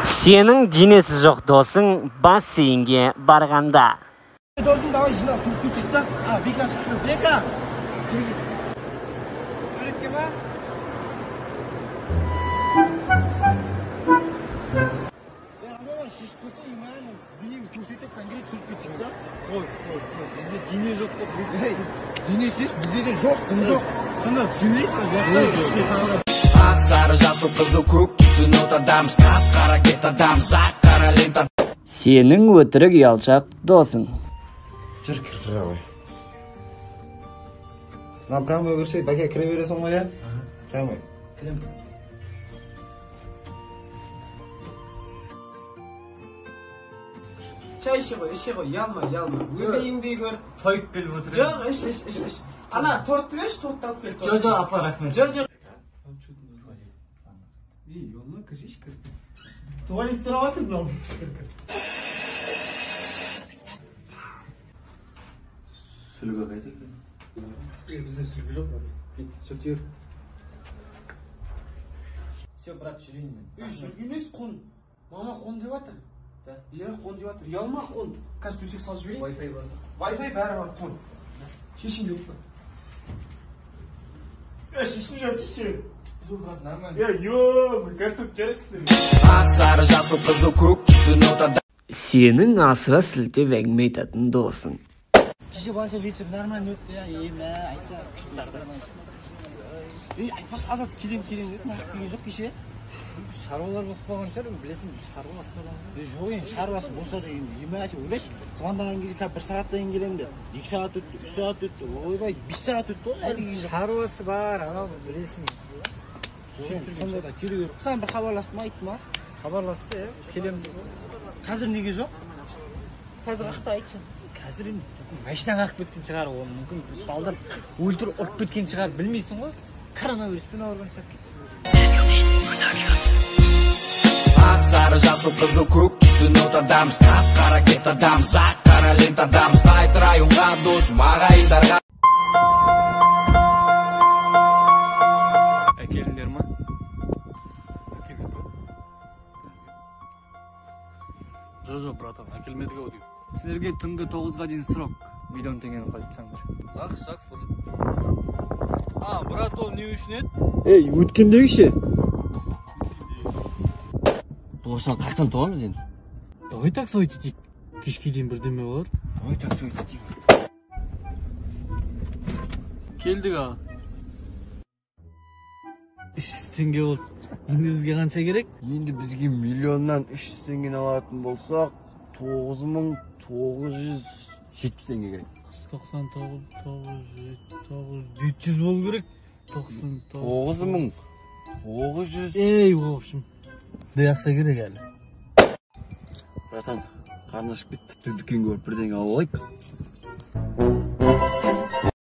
Senin cinesi жоқ досың бассейнге барғанда. Досың давай жинап суретке түсіп та. Бека шықты. Бека. Суретке ма? Рамон шешіп қойса иманов. Денем көрсетіп конкрет суретке түсіп та. Қой. Бізде дене жоқ қой. Дене сеш бізде де жоқ, дым жоқ. Сонда түсінейік па? Сары жасыл қызыл көк түсті нотадамыз, қап-қара кетадамыз, ақ-қара лента. Сенің өтірік ұялшақ досың. Жүр кір ғой. Мына прямо көрсей, бәке кіре бересің ғой, я? Прямо. Кірем. Шай іші ғой, ялма. Өзі еңдей көр. Тойып келіп отыр. Жоқ, іш. Ана, тортты беш, тортты алып кел. Жо, апа, рахмет. Жо. Yoluna kırış kır. Tuvalet sıra var mı lan? Sülüge kaydık. Bizde sülüge yok mu? Git, sötüyor. Все, брат, жүрейін мен. Жүргенес қон. Мама қон деп жатыр. Қон деп жатыр. Ұялма қон. Қазір төсек салып жіберейін. Wi-Fi бар. Wi-Fi бәрі бар қон. Шешін деп па. Шешін шешін. Картоп жарысты. Сары жасыл қызыл көк түсті нотада. Сенің асыра сілтеп әңгіме айтатын досың. Кеше банша вечер нормально өтті, айтса қыстарды. Айтпақ азат келем деді, нақып келген жоқ кеше. Шаруалар болып қалған шығар, білесің, шаруа бастаған. Жоқ, енді шаруасы болса да емәші, ойлайшы, звондаған кезде бір сағаттан келем де, 2 сағат өтті, 3 сағат өтті, ойбай, 5 сағат өтті ғой, әлі келген жоқ. Шаруасы бар, анау білесің. Сонда да келу керек. Саған бір хабарласты ма, айтты ма? Хабарласты, келем. Қазір неге жоқ? Қазір қақта айтшы. Қазір енді машинаға қақып кеткен шығар, ол мүмкін балдар өлтіріп ұрып кеткен шығар, білмейсің ғой. Коронавируспен ауырған шығар. Сары жасыл қызыл көк түсті нотадамыз, қап-қара кетадамыз, ақ-қара лентадамыз, айтыр айымға досым, ағайындарға. Әкеліңдер ма? Әкелдік па? Жо, братан, әкелмедік ау дейм. Сіздерге түнгі 9-ға дейін срок. Миллион теңгені қойып тастаңдар. Жақсы, болады. Брат, ол не үшін еді? Өткендегі ше? Бұл осыған қақтан тоғамыз енді? Давай так сойт етейік. Кешке дейін бірдеме бар. Давай так сойт етейік. Келдік аға. 300 теңге болды. Енді бізге қанша керек? Енді бізге миллионнан 300 теңгені алатын болсақ, 9970 теңге керек. 99, 700 болу керек. 9900. В общем. Ақша керек әлі. Братан, қарны ашып кетті. Дүкенге барып бірдеңе алып алайық.